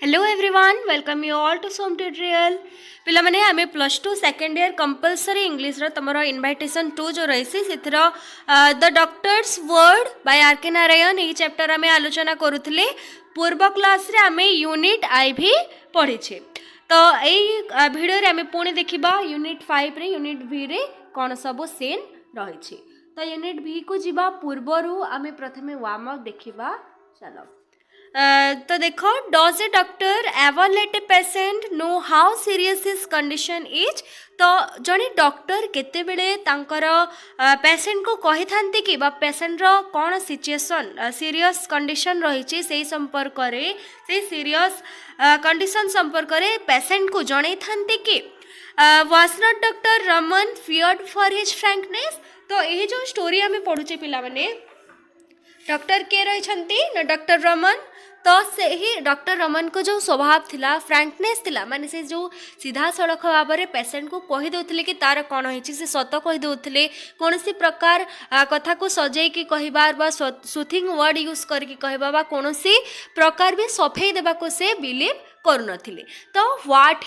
Hello everyone welcome you all to Som tutorial पिला माने आमे plus two second year compulsory English रो तमरो इनविटेशन 2 जो रही से the doctor's word by R K Narayan ये चैप्टर आमे आलोचना करूथिले पूर्व क्लास रे आमे यूनिट आई भी पढ़ी छे तो एई वीडियो रे आमे पुणी देखिबा यूनिट 5 रे यूनिट वी रे कोन सब सेन रही छे तो यूनिट वी को जिबा पूर्वरु आमे प्रथमे वार्म अप देखिबा चलो तो देखो does a doctor ever let a patient know how serious his condition is तो जड़े डॉक्टर केते बेले तांकर पेशेंट को कही थांती कि बा पेशेंट रो कौन सिचुएशन सीरियस कंडीशन रही से संपर्क रे से सीरियस कंडीशन संपर्क रे पेशेंट को जणे थांती कि was not doctor Raman feared for his frankness तो ये जो स्टोरी आम पढ़ुचे पिला माने डॉक्टर के रही ना डॉक्टर रमन तो से ही डॉक्टर रमन को जो स्वभाव थिला फ्रैंकनेस थिला माने से जो सीधा सड़क भाव में पेशेंट को कही दउथिले कि तार कौन होइछि से सत कही दउथिले कोनोसी प्रकार कथा को सजै की कहबार बा सुथिंग वर्ड यूज करके कहबा बा कोनोसी प्रकार भी सफेई देबा को से बिलीव करुनथिले तो what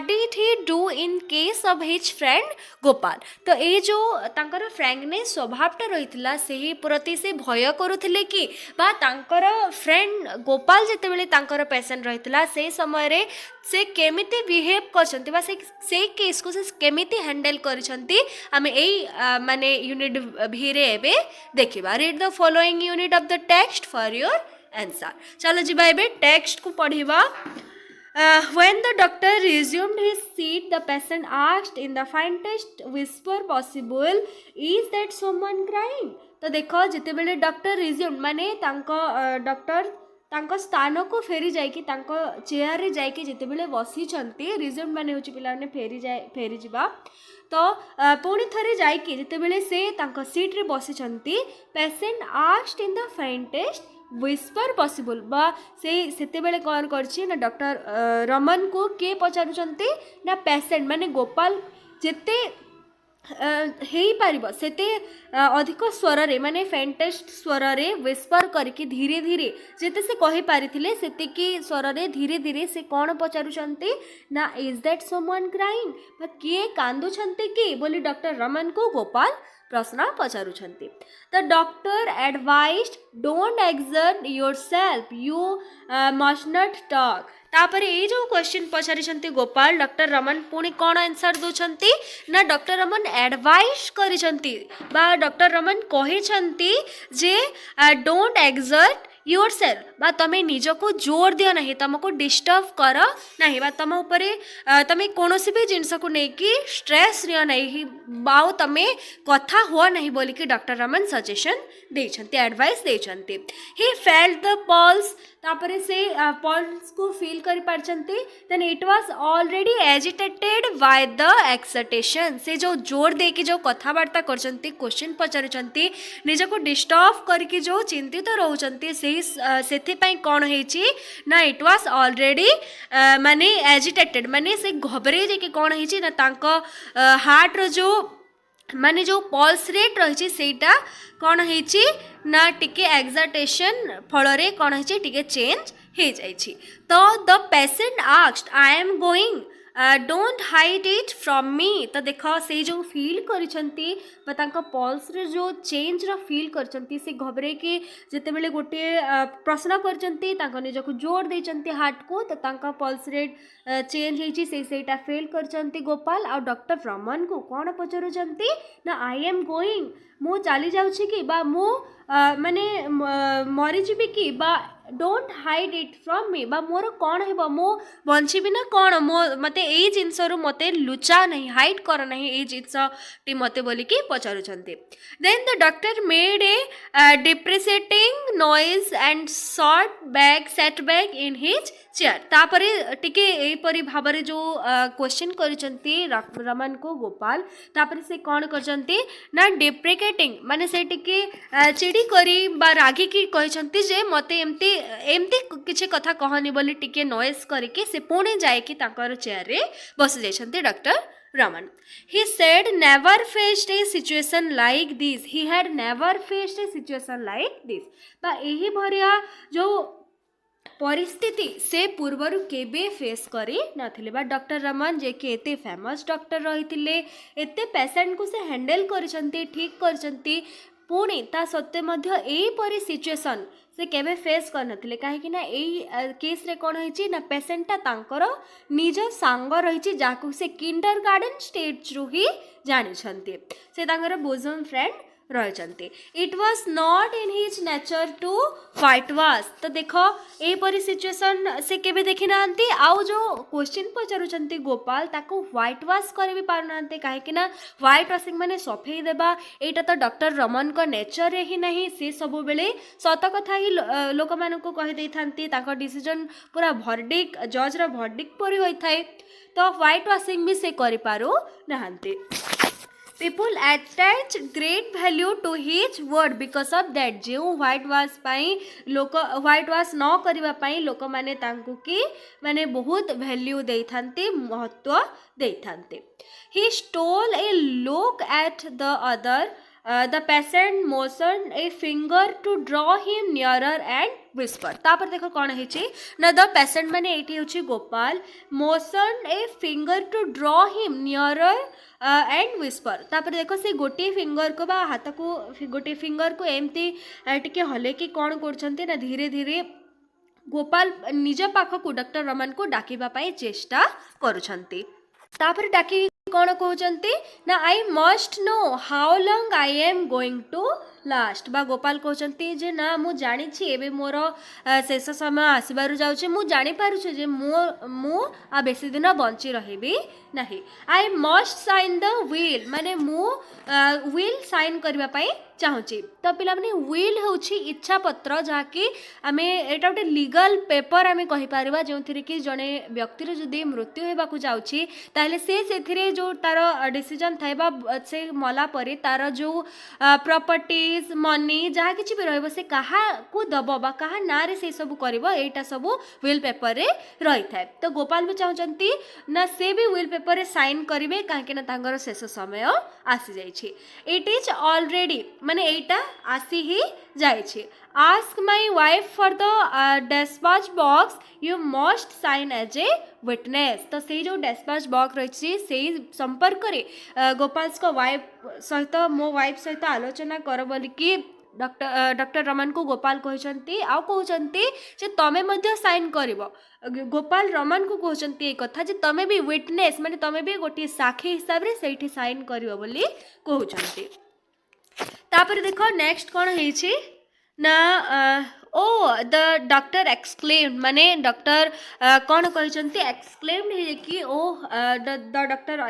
did he do in case of his friend Gopal तो ये जो तांकर फ्रैंकनेस स्वभावटा रही से ही प्रति से भय करुथिले कि बा तांकर फ्रेंड गोपाल जिते बेले तांकर पेशेंट रही से समय रे से केमिति बिहेव करछंती बा से केस को से केमिति हैंडल करछंती आमे एई माने यूनिट भी रे एबे देखिबा read the following unit of the text for your answer चलो जी भाई टेक्स्ट को पढ़िबा when the doctor resumed his seat the patient asked in the faintest whisper possible is that someone crying तो देखो जिते बेले डॉक्टर रिज्यूम माने तांको doctor तांको स्थान को फेरी जाइकी तांको चेयर रे जाइकी जिते बेले बसी छंती रिज्यूम माने होची पिला ने फेरी जिबा तो पुणी थरे जाइकी जिते बेले से तांको सीट रे बसी छंती patient asked in the faintest whisper possible बा सेते बेले कौन करछि ना डॉक्टर रमन को के पचारुचंती ना पेशेंट माने गोपाल जेते हेई पारिबो सेते अधिक स्वर रे माने फेंटेस्ट स्वर रे व्हिस्पर करके धीरे धीरे जेते से कहि पारिथिले सेते की स्वर रे धीरे धीरे से कौन पचारुचंती ना इज दैट समवन क्राइंग बा के कांदु छंती की बोली डॉक्टर रमन को गोपाल प्रश्न पचारुछंती the doctor advised don't exert yourself you must not talk तापर ये जो क्वेश्चन पचारिछंती गोपाल डॉक्टर रमन पुणी कौन आंसर दोछंती ना डॉक्टर रमन एडवाइस करिछंती बा डॉक्टर रमन कहिछंती जे डोंट एक्सर्ट योर सेल्फ बा तमें निजको जोर दियो नहीं तुमको डिस्टर्ब कर नहीं बा तुम उपरे तमें कौनसी भी जिनस को लेकिन स्ट्रेस रियो नहीं बाओ तमें कथा हुआ नहीं बोली कि डॉक्टर रमन सजेशन देछंती एडवाइस देछंती ही फेल्ट द पल्स तापरे से पल्स को फील कर पारछंती then it was already agitated by the excitation से जो जोर दे कि जो कथबार्ता करछंती क्वेश्चन पचारुछंती निजको डिस्टर्ब करके जो चिंतित रहउछंती से कौन होइछि ना इट वाज ऑलरेडी माने एजिटेटेड माने से घबरे जे कि कौन होइछि ना तांको हार्ट रो जो माने जो पल्स रेट रही सेटा कौन होइछि ना टिके एक्साइटेशन फल रे कौन होइछि टिके चेंज हो जाइछि तो the patient asked I am going don't hide it from me तो देखो से जो फील करिसंती पल्स रे जो चेंज रो फील करचंती से घबरे के जेते बेले गोटे प्रश्न करचंती तांको निजको जोर देचंती हार्ट को तो तांका पल्स रेट चेंज हेची सेटा फेल करचंती गोपाल आ डॉक्टर रमन को कौन पचारुचंती ना आई एम गोइंग मु चली जाउछि कि बा मु माने मरी जीबी कि बा don't hide it from me बा मोर कौन हेबो मो बंचिबी ना कौन मो मते एई जिंस रु मते लुचा नहीं हाइड कर नहीं एई जिंस टी मते बोली कि पचारुचंती then the doctor made a depreciating noise and sat back in his chair तापरे टिके एई परी भाबरे जो क्वेश्चन करिसंती रमन को गोपाल तापरे से कौन करचंती ना डिप्रिकेटिंग माने से टिके चिड़ी करी बा रागी की कहिसंती जे मते एमती एमती किछि कथा कहनी बोली टिके नॉइज करके से पुणे जाए कि तांकर चेयर रे बस जाइछंती doctor Raman he said never faced a situation like this he had never faced a situation like this बा एही भरिया जो परिस्थिति से पूर्वर केबे फेस करी नथिले बा डॉक्टर रमन जे कि एते फेमस डॉक्टर रहिथिले एते पेशेंट को से हैंडल करिसंती ठीक करिसंती पुणी ता सत्ते मध्य एई परि सिचुएशन से केबे फेस कर नथिले काहे कि ना एई केस रे कोन होईची ना पेशेंट ता तांकर निज सांग रहिची जाकु से किंडरगार्टन स्टेज रु ही जानि छंती से तांकर बोजम फ्रेंड रही it was not in his nature to white wash तो देख यहपरी सिचुएसन से केबे देखी ना आउ जो क्वेश्चन पचारुंट गोपाल ताको व्हाइट वाश कर भी पार ना कहीं व्हाइट वाशिंग माने सफेई देबा एटा तो डॉक्टर रमन को नेचर रे ही नहीं सी सब बेले सत कथा ही लोक मान को कही दे था डिसीजन पूरा भर्डिक जज रा भर्डिक परी होता है तो व्हाइट वाशिंग भी से करि पारु नाहंती people attach great value to his word because of that जो व्हाइट वाश पाई लोक व्हाइट वाश न करबा पाई लोक माने तांकु की माने बहुत वैल्यू दे थांते महत्व दे थांते he stole a look at the other the patient motioned a finger to draw him nearer and whisper तापर देखो कौन है ना द पेशेंट माने एठी होची Gopal motion a finger to draw him nearer and whisper तापर देखो से गोटे फिंगर को बा हाथ को गोटे फिंगर को एमती टिके हले कि कौन करछंती ना धीरे धीरे गोपाल निज पाख को डॉक्टर रमन को डाकिबा पाई चेष्टा करूछंती तापर डाकी कौन कहते ना I must know how long I am going to last बा गोपाल कहते जे ना मु जानी एबे मोर शेष समय आसबार जाऊँ मु जानी पारुछु जे मु आ बेसी दिन बंची रहिबी नहीं I must sign the will माने मु विल साइन करबा पई चाहूची तो पिला माने विल होची इच्छा पत्र जहाँकि आम एटा गोटे लीगल पेपर आम कहि पारिबा जोंथिरे कि जने व्यक्तिर जदि मृत्यु हेबाकू जाउची ताले से जो तार डिसीजन थाए बा से मला परे तार जो प्रॉपर्टीज मनी जहाँ किछि भी रहबो से कहा को दबो बा कहा ना रे से सब करबो एटा सब विल पेपर रे रही थाए तो गोपाल भी चाहचंती ना से भी विल पेपर रे साइन करिवे काहे ना तांगर शेष समय आसी जाइछि इट इज ऑलरेडी माने एटा आसी ही जाइछि ask my wife for the dispatch box you must sign as a witness तो से जो डिस्पैच बॉक्स रही से संपर्क रे गोपाल को वाइफ सहित मो वाइफ सहित आलोचना कर बोली कि डॉक्टर रमन को गोपाल कहते आउ कहते जे तमें मध्य साइन करिवो गोपाल रमन को कहते कथा जे तमें भी विटनेस माने तमें भी गोटे साक्षी हिसाब रे सेठी साइन करिवो बोली कहते तापर देखो नेक्स्ट कौन है ना ओ द डॉक्टर एक्सक्लेम्ड माने डॉक्टर कौन कहते एक्सक्लेम्ड है कि oh the doctor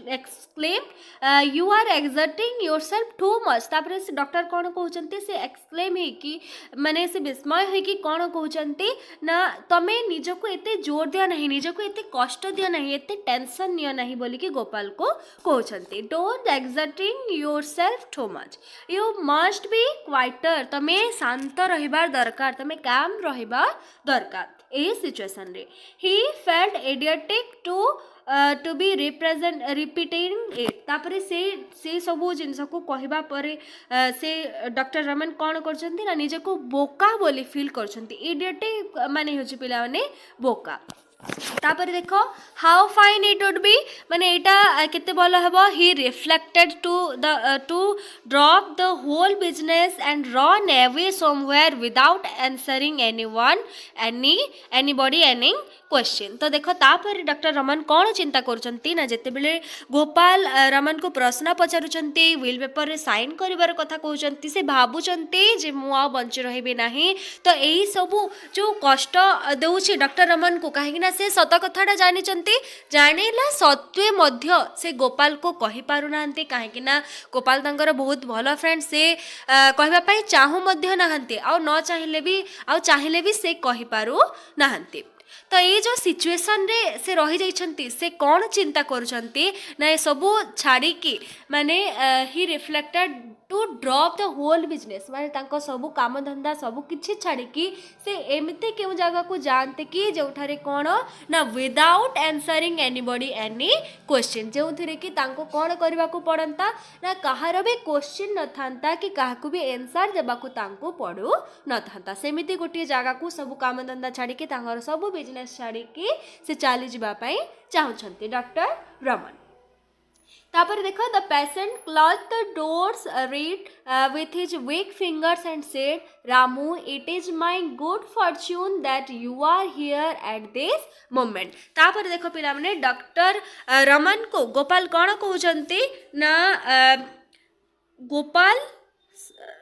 exclaimed you are exerting yourself too much तापर से डॉक्टर कौन कहते से एक्सक्लेम है कि माने से विस्मय है कि कौन कहते ना तमें निजको एते जोर दिया नहीं निजको एते कष्ट दिया नहीं एते टेंशन निया नहीं बोली कि गोपाल को कहते don't exerting yourself too much you must be quieter तमें शांत रहिबार दरकार तमें काम रहिबा दरकार ए सिचुएशन रे he felt idiotic to be repeating it तापरे से सब जिनस को कहबा परे से डॉक्टर रमन कौन करछंती ना निजे को बोका बोली फील करछंती इडियोटिक माने होची पिला माने बोका तापर देखो how fine it would be माने एटा केते भल हेबो he reflected to drop the whole business and run away somewhere without answering anybody any question तो देखो तापर डॉक्टर रमन कौन चिंता करछंती ना जेते बेले गोपाल रमन को प्रश्न पचारुछंती विल पेपर रे साइन करिवार कथा कहउछंती से भाबुछंती जे मु आ बंच रहिबे नाही तो एही सब जो कष्ट देउछि डॉक्टर रमन को काहे ना से सत कथाटा जानिचंती जानिला सत्वे मध्य से गोपाल को कहि पारु नाहंती काहे ना गोपाल तांकर बहुत भलो फ्रेंड से कहबा पई चाहू मध्य नाहंती आ न चाहिले भी से कहि पारु नाहंती तो ये जो सिचुएशन रे से रही जाइछंती से कौन चिंता करूछंती ना ये सब छाड़ी की माने he reflected to drop the whole business माने तांको सबू काम धंदा सबू किछि छाड़िकी से एमती केउ जगह को जानते कि जोठारे कौन ना without answering anybody any question जो थे कि तांको कौन करने को पड़ता ना कहार भी क्वेश्चन न था कि काहाकू भी आंसर देबाकू तांको पड़ू न था सेमिति गोटे जगह को सब काम धंदा छाड़िकी तांकर सब बिजनेस छाड़िकी से चली जावाई चाहते डॉक्टर रमन। तापर देखो the patient close the doors read with his weak fingers and said Ramu it is my good fortune that you are here at this moment. तापर देखो पिला माने डॉक्टर रमन को गोपाल कौन कहते ना गोपाल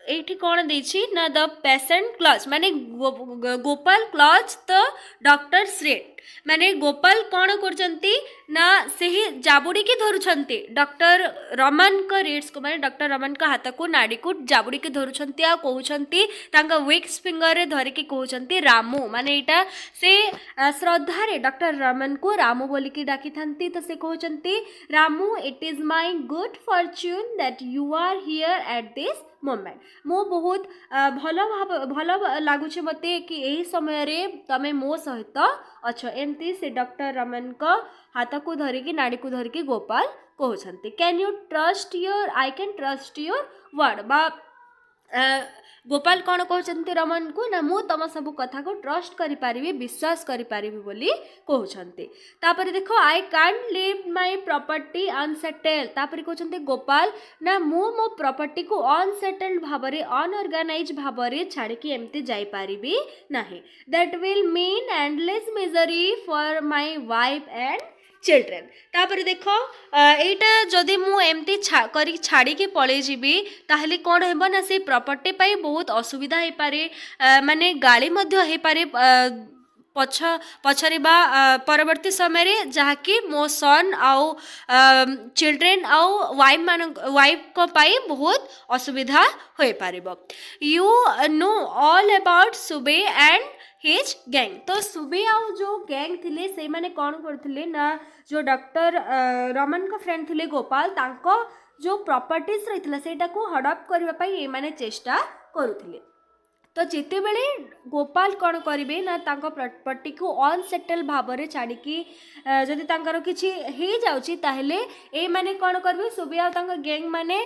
एठी कौन देछि ना द पेशेंट क्लॉज माने Gopal clause the doctor red माने गोपाल कौन करचंती ना सही जाबुड़ी की धरुछंती डॉक्टर रमन को रेड्स को माने डॉक्टर रमन का हाथ को नाड़ी को जाबुड़ी की धरुछंती आ कहउछंती तांका वीक फिंगर रे धरि की कहउछंती रामू माने एटा से श्रद्धा रे डॉक्टर रमन को रामू बोली की डाकी थांती तो से कहउछंती Ramu it is my good fortune that you are here at this moment मो बहुत भल लगुच मत कि यही समय रे तमे मो सहित अच्छ एमती से डॉक्टर रमन को हाथ को धरिकी नाड़ी को धरिकी गोपाल कहते can you trust your I can trust your word बा गोपाल कौन कहते रमन को ना मु तुम सब कथा को ट्रस्ट करि पारिबी विश्वास करि पारिबी बोली कहते। तापर देखो I can't leave my property unsettled तापर कहते गोपाल ना मु मो प्रॉपर्टी को अनसेटल्ड भाबरे अनऑर्गेनाइज भाबरे छाड़िकी एमती जाई पारिबी नाही that will mean endless misery for my wife and children. तापर देखो एटा जदि मु एमती करी छाड़ी के पळे जीबी ताहले कोन हेबो ना से प्रॉपर्टी पाई बहुत असुविधा हे पारे माने गाली मध्य हे पारे पछरे बा परवर्ती समय रे जहाँकि मो सन आउ चिल्ड्रेन आउ वाइफ को पाई बहुत असुविधा हो पारिबो। You know all about Subbu and his gang तो सुबे आउ जो गैंग थिले से माने कौन करथिले ना जो डॉक्टर रमन का फ्रेंड थिले गोपाल तांको जो प्रॉपर्टीज रहितला सेटा को हड़प करबा पई ए माने चेष्टा करुथिले तो जिते बेले गोपाल कौन करेंगे ना तांको प्रॉपर्टी को अनसेटल भाव में छाड़िकी जदि तांकर किछि हे जाउची ताहले ए माने कौन करबे सुबे आ तांको गैंग माने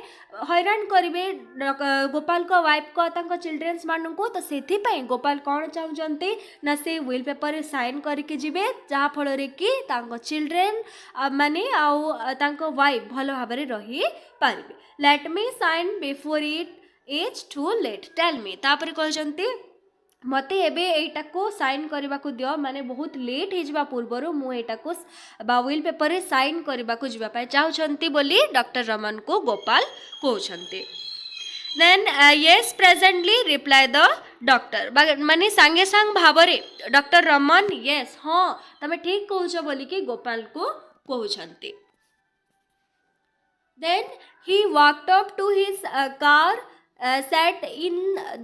हैरान करेंगे गोपाल को वाइफ को तांको चिल्ड्रेन्स मान को तो सेथि पई गोपाल कौन चाहते ना से विल पेपर रे साइन करके जिबे जहाँ फल रे कि तांको चिल्ड्रेन माने आउ तांको वाइफ भल भाव में रही पारिबे let me sign before it is too late tell me तापर कहते मते एबे एटा को साइन करबा को दियो माने बहुत लेट हे जिबा पूर्वर मु एटा को विल पेपर रे साइन करबा को जिबा पाए चाहछंती बोली डॉक्टर रमन को गोपाल कहछंती। Then yes presently replied the doctor माने सांगे सांग भावरे डॉक्टर रमन येस हाँ तमे ठीक कहछ बोली कि गोपाल को कहछंती। Then he walked up to his car sat in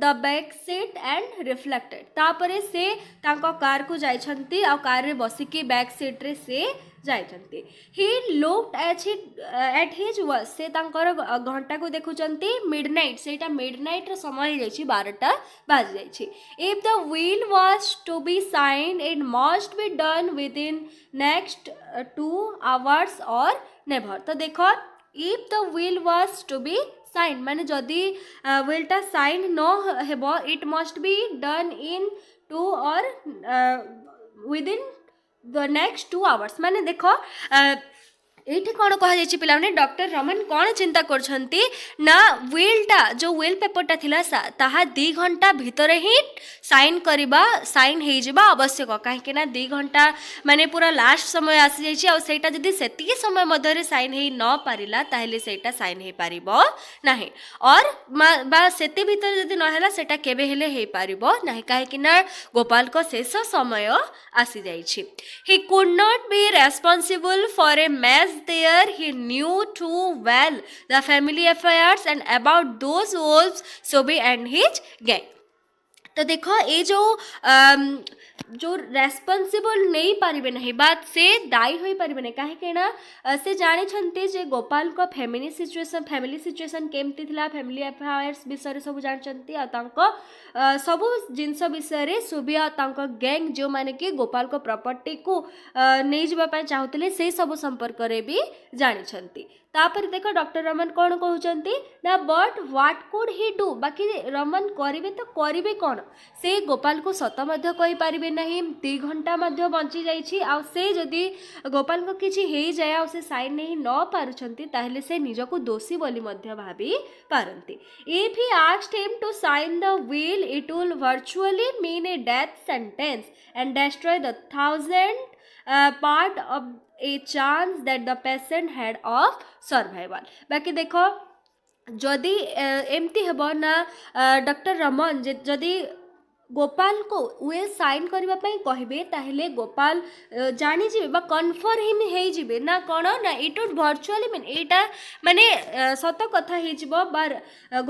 the back seat and reflected तापरे से तांको कार को जाइछंती आ कार रे बसिकी बैक सीट रे से जाइछंती। he looked at his watch से तांकर घंटा को देखुचंती मिडनाइट सेटा मिडनाइट रो समय हे जाइछि 12टा बाज जाइछि। if the will was to be signed it must be done within next 2 hours or never तो देखो if the will was to be sign माने जदि विलटा साइन न हेबो it must be done in 2 or within the next 2 hours माने देखो एठी कौन कह जाइछि पिला माने डॉक्टर रमन कौन चिंता करछंती ना विलटा जो विल पेपरटा थिला ताहा 2 घंटा भीतर ही साइन करिबा साइन हे जिबा आवश्यक काहे ना 2 घंटा माने पूरा लास्ट समय आसी जाइछि आ सेटा जदि सेति समय मध्य रे साइन हे न पारिला ताहेले सेटा साइन हे पारिबो नाही और बा सेति भीतर जदि न हैला सेटा केबे हेले हे पारिबो नाही काहे ना गोपाल को शेष समय आसी जाइछि। He could not be responsible for a mess there he knew too well the family affairs and about those wolves Sobe and his gang तो देखो ये जो जो रेस्पॉन्सिबल नहीं पारिबे नहीं बात से दायी होई पारिबे नहीं कहीं से जानी जे गोपाल को फैमिली सिचुएशन केमती थिला फैमिली अफेयर्स विषय सब जानचंती आ तांको सबु जिनस विषय सुबी आ तांको गैंग जो माने कि गोपाल को प्रॉपर्टी को नहीं जीवा पय चाहुतले से सब संपर्क रे भी जानिछंती तापर देख डॉक्टर रमन कौन कहते ना but what could he do बाकी रमन करेंगे तो करेंगे कौन से गोपाल को सत कहींपारे ना 2 घंटा बंची जा से जदि गोपाल को किसी हो जाए आ से साइन नहीं न पार्टी से निजक दोषी बोली भावी पारती if he asked him to sign the will it will virtually mean a death sentence and destroy the 1000 part of a chance that the patient had of survival बाकी देखो जदि एमती हेबो ना डॉक्टर रमन जदि गोपाल को वे साइन करने कहे ताहले गोपाल जानी जी कन्फर्म हो जिबे ना कौन ना इट वुड वर्चुअली मीन एटा माने सत कथा हो बार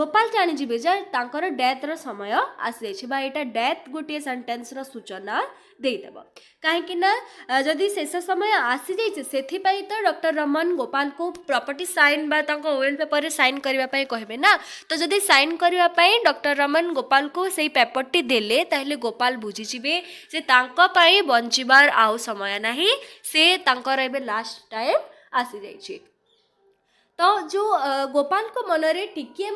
गोपाल जानी जी तांकर डेथ रो समय आसी जाइछे एटा डेथ गोटे सेंटेंस रो सूचना देदेव कहीं जदि शेष समय आसी जाइए से तो डॉक्टर रमन गोपाल को प्रॉपर्टी साइन बा विल पेपर साइन करने कहे ना तो जदि साइन करने डॉक्टर रमन गोपाल को सही पेपरटी देले ताहले गोपाल बुझीजे जे तांको बंचबार आउ समय नहीं से तांकर एबे लास्ट टाइम आसी जाइए तो जो गोपाल को मनरे टिके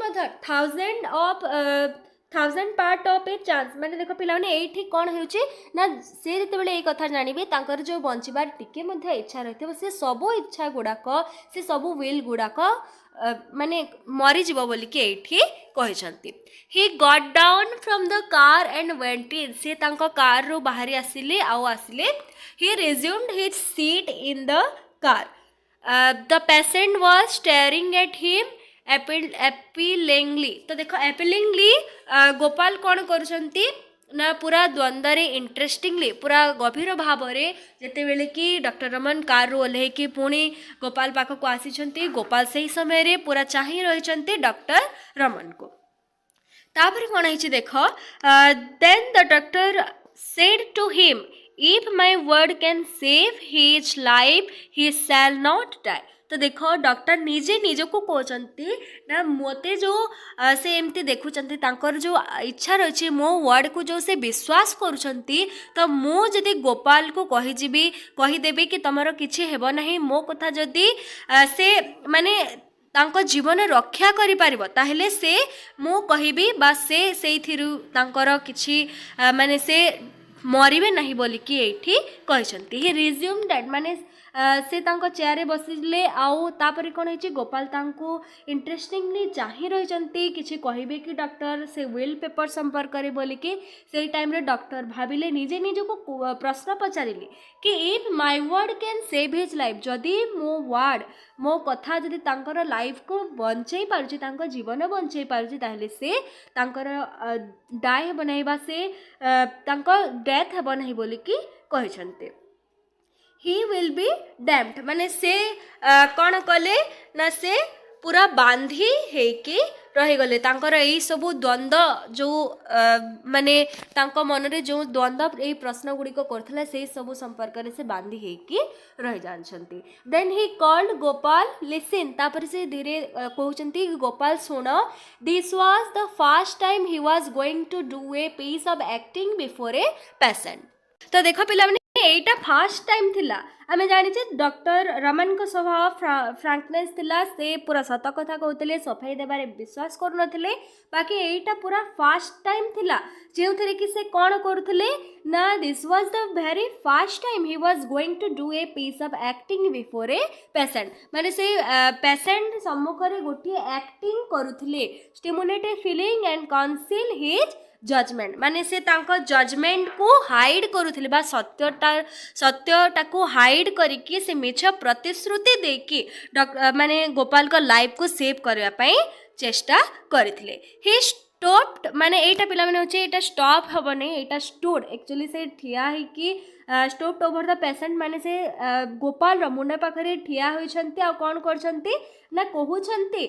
1000 पार्ट ऑफ ए चांस मैंने देख पिलाने ये कौन हो से जितेबाला ये कथा जानवे तांकर जो बंचबार टिके इच्छा रही से सबू इच्छा गुड़ाक से सबू विल गुड़ाक माने मरीज बोलिकी ये कहते he got down from the car and went in से कार रू बाहरी आसिले he resumed his seat in the car the patient was staring at him appealingly तो देखो एपिलिंगली गोपाल कौन करछंती ना पूरा द्वंद्व इंटरेस्टिंगली पूरा गभीर भाव में जिते बेले कि डॉक्टर रमन कार ओह्ल कि पुणी गोपाल पाखक आसी गोपाल से ही समय रे पूरा चाही रही डॉक्टर रमन को तापर कौन है देख then the doctor said to him if my word can save his life he shall not die तो देख डॉक्टर निजे निज को कहते ना मते जो से एमती देखुंत जो इच्छा रही मो वर्ड को जो से विश्वास करुँच तो मुझे गोपाल को कहीदेवी कि तुम किसी हेब ना मो कथा जदि से माने तांको जीवन रक्षा करि पारिबो ताहेले से मु कहिबी बा से तांकर किछि माने से मरिबे नहीं बोलिकी एठी कहिसंती ही रिज्यूम दैट माने से तांको चेयर बसिले आउ तापर कौन है गोपाल तांको इंटरेस्टिंगली चाही रही किसी कहे कि डॉक्टर से विल पेपर संपर्क करे बोलिकी से टाइम रे डॉक्टर भाविले निजे निज को प्रश्न पचारिले कि if my word can save his life जदि मो वर्ड मो कथा जदि तांकर लाइफ को बंचई पारुछि तांको जीवन बंचई पारुछि ताहले से तांकर डाय हेब नहीं बा से तांको डेथ हेब नहीं बोलिकी कहिसंते ही विल बी डैम्ड माने से कौन कले ना से पूरा बांधी हेकि रहीगले तांकर यही सबू द्वंद्व जो माने तांको मनरे जो द्वंद्व ये प्रश्न गुड़िक करथिला से सबू संपर्क रे से बांधी हेकि रही जानछंती then he called Gopal listen तापर से धीरे कहउछंती गोपाल सुन this was the first time he was going to do a piece of acting before a patient तो देखो पिला एटा फर्स्ट टाइम थिला आमे जानिचे डॉक्टर रमन को स्वभाव फ्रांकनेस थिला से पूरा सत कथा कहते सफाई देबारे विश्वास करूनथिले बाकी एटा पूरा फर्स्ट टाइम थिला जेउ थरे कि से कोन करूथले ना this was the very first time he was going to do a piece of acting before a patient माने से पेशेंट सम्मुख रे गोटी एक्टिंग करूथले stimulate a feeling and conceal his judgement माने से तांको जजमेंट को हाइड करूथिले बा सत्यटा को हाइड करिकी से मिछ प्रतिश्रुति देकी माने गोपाल को लाइफ को सेव करबा पई चेष्टा करथिले ही स्टॉप्ड माने एटा पिला माने होचे एटा स्टॉप हबने एटा स्टूड एक्चुअली से ठिया है कि स्टॉप्ड ओवर द पेशेंट माने से गोपाल रो मुंडा पाखरे ठिया होइछंती आ कोन करछंती ना कहते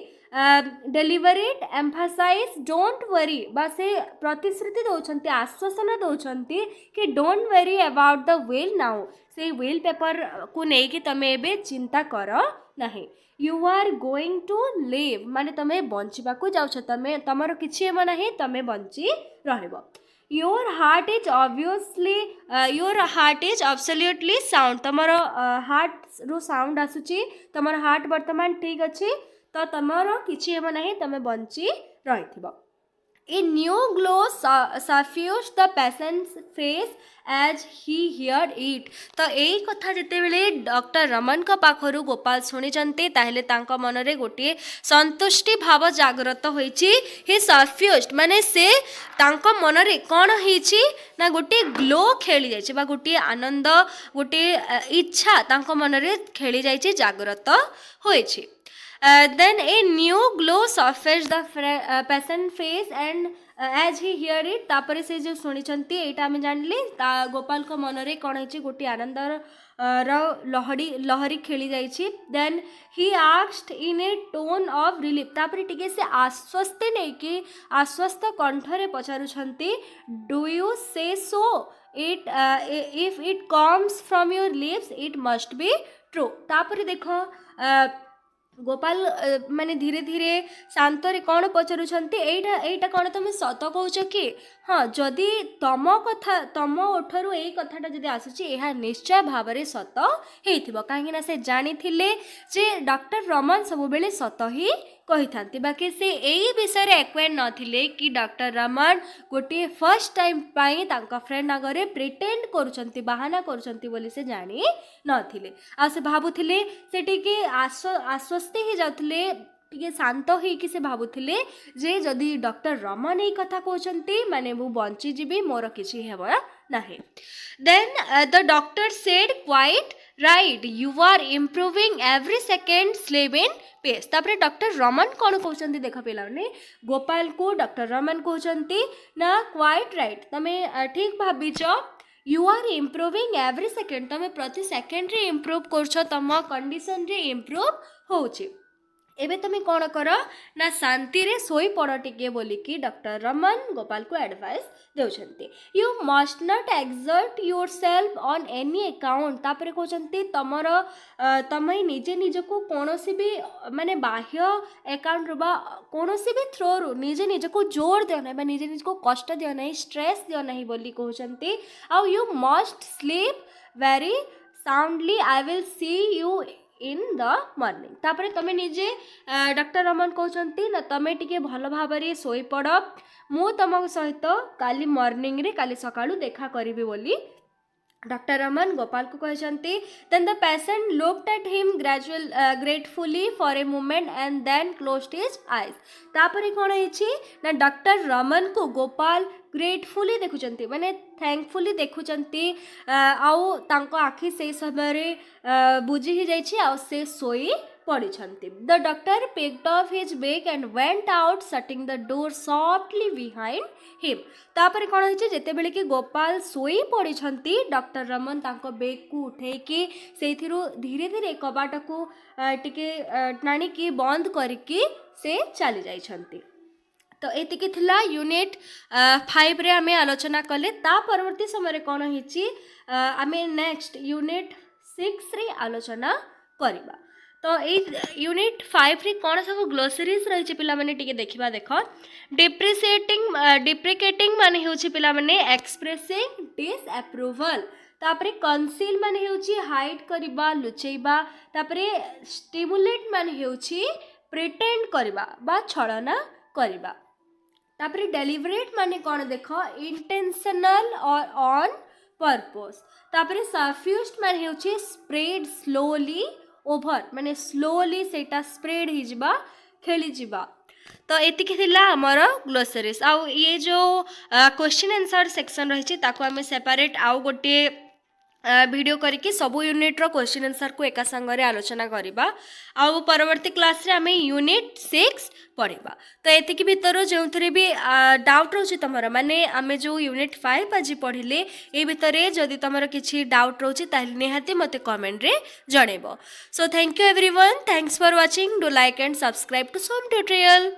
डेलीवरेट एम्फासाइज डोंट वरी बा से प्रतिश्रुति दौरान आश्वासन दौरान कि don't worry about the will now से विल पेपर को लेकिन तुम ए चिंता कर नहीं you are going to live माने तुम बंचा जाऊँ तुम तुमर कि ना तुम बंची रह your heart is obviously your heart is absolutely sound तुमर हार्ट रु साउंड आसूची तुमर हार्ट वर्तमान ठीक अच्छे तो तुमर कि ना तुम बंची रही A new glow suffused the patient's face as he heard it. तो यही कथा जिते बेले डॉक्टर रमन का पाखरु गोपाल शुणिचंती ताहेले तांका मनरे गोटे संतुष्टि भाव जागृत होईची he suffused माने से तांका मनरे कौन होईची ना गोटे ग्लो खेली जायची बा गोटे आनंद गोटे इच्छा तांका मनरे खेली जायची जागृत होईची then a new glow surfaced the patient face and as he heard it तापरे से जो शुणिचंती एटा आमे जानले गोपाल को मनरे कोन हेची गोटी आनंद लहरी खेली जाइछि then he asked in a tone of relief तापरे टिके से आश्वस्ति नै कि आश्वस्त कंठरे पचारुछंती do you say so it if it comes from your lips it must be true तापरे देखो गोपाल माने धीरे धीरे शांतरे कौन पचारुछंती एटा कौन तुम सत कहूच कि हाँ जदि तम कथा तम ओठरू यही कथाटा जदि आसूची यह निश्चय भाव में सत होइथिबो कहीं से जानी थिले जे डॉक्टर रमन सब बेले सत ही कही था बाकी से यही विषय एक्वेंट नथिले कि डॉक्टर रमन गोटे फर्स्ट टाइम पाई तांका फ्रेंड आगे प्रिटेंड करुछंती बाहाना करुछंती बोली से जानी नथिले आ से भाबुथिले से टिके आश्वस्ति ही जाउथिले टिके शांत होइकि से भाबुथिले जे जदि डॉक्टर रमन एई कथा कहउछंती माने मु बंची जीबी मोर किछि हेबो नाही then the doctor said quite right you are improving every second slave in pace तापर डॉक्टर रमन कौन कहते देख पे गोपाल को डॉक्टर रमन कहते ना क्वाइट राइट तमें ठीक भाविच you are improving every second तुम प्रति सेकेंड रे इम्प्रूव कर तुम कंडीशन रे इम्प्रूव होची एबे तुम कौन कर ना शांति रे सोई पड़ टिके बोलिकी डॉक्टर रमन गोपाल को एडवाइस देउछंती you must not exert yourself on any account तापर कहते तुमर तुम निजे निजको कौनसी भी माने बाह्य अकाउंट रू बा कौनसी भी थ्रो रू निजे निजको जोर दियो ना निजे निजको कष्ट दियो ना स्ट्रेस दियो ना बोली कहते आउ you must sleep very soundly I will see you in the morning तापर तुम निजे डॉक्टर रमन कहते ना तुम टिके भल भाव में सोई पड़ मु तुम सहित काली मॉर्निंग रे काली सकाळु देखा करी बोली डॉक्टर रमन गोपाल को कहते then the patient looked at him gratefully for a moment and then closed his eyes तापर कौन है ना डॉक्टर रमन को गोपाल ग्रेटफुली देखुचंती माने थैंकफुली देखुचंती आउ तांको आखि से समय बुझी ही जाइछि आउ से सोई पड़िछंती the doctor picked off his bag and went out shutting the door softly behind him तापर कौन होइछि जेते बेले कि गोपाल सोई पड़िछंती डॉक्टर रमन तांको बैग को उठेकी सेथिरु धीरे धीरे कबाट को टिके टाणी की बंद करके से चली जाइछंती तो एतिकी थिला यूनिट 5 रे आमे आलोचना कले ता परवर्ती समय कौन होइछि आमे नेक्स्ट यूनिट 6 रे आलोचना करिबा तो यूनिट 5 रे कौन सब ग्लोसरीज रही पिला माने टिके देखिबा देख डिप्रिकेटिंग माने होछि पिला माने एक्सप्रेसिंग डिसअप्रूवल तापरे कंसील माने होछि हाइड करिबा लुचेइबा तापरे स्टिमुलेट माने होछि प्रिटेंड करिबा बा छळना करिबा तापरे डेलिवरेट माने कौन देख इंटेंशनल और ऑन पर्पस तापरे सफ्यूज्ड माने होछि स्प्रेड स्लोली ओभर माने स्लोली सेटा स्प्रेड ही जिबा खेली जिबा तो एतिकी थिला हमर ग्लोसरीज आउ ये जो क्वेश्चन आंसर सेक्शन रही ताको हमें सेपरेट आउ गोटे वीडियो करके सबू यूनिट्र क्वेश्चन आंसर को एका सांगरे आलोचना करवा आउ परवर्ती क्लास रे आमे यूनिट 6 पढ़ा। तो एतिक भितर जो भी डाउट रोचे तुम माने आमे जो यूनिट 5 आज पढ़िले ए भितर जदि तुम किसी डाउट रोचे ताहले निहाती मते कमेंट रे जणेबो। So thank you everyone, thanks for watching, do like and subscribe to Som tutorial.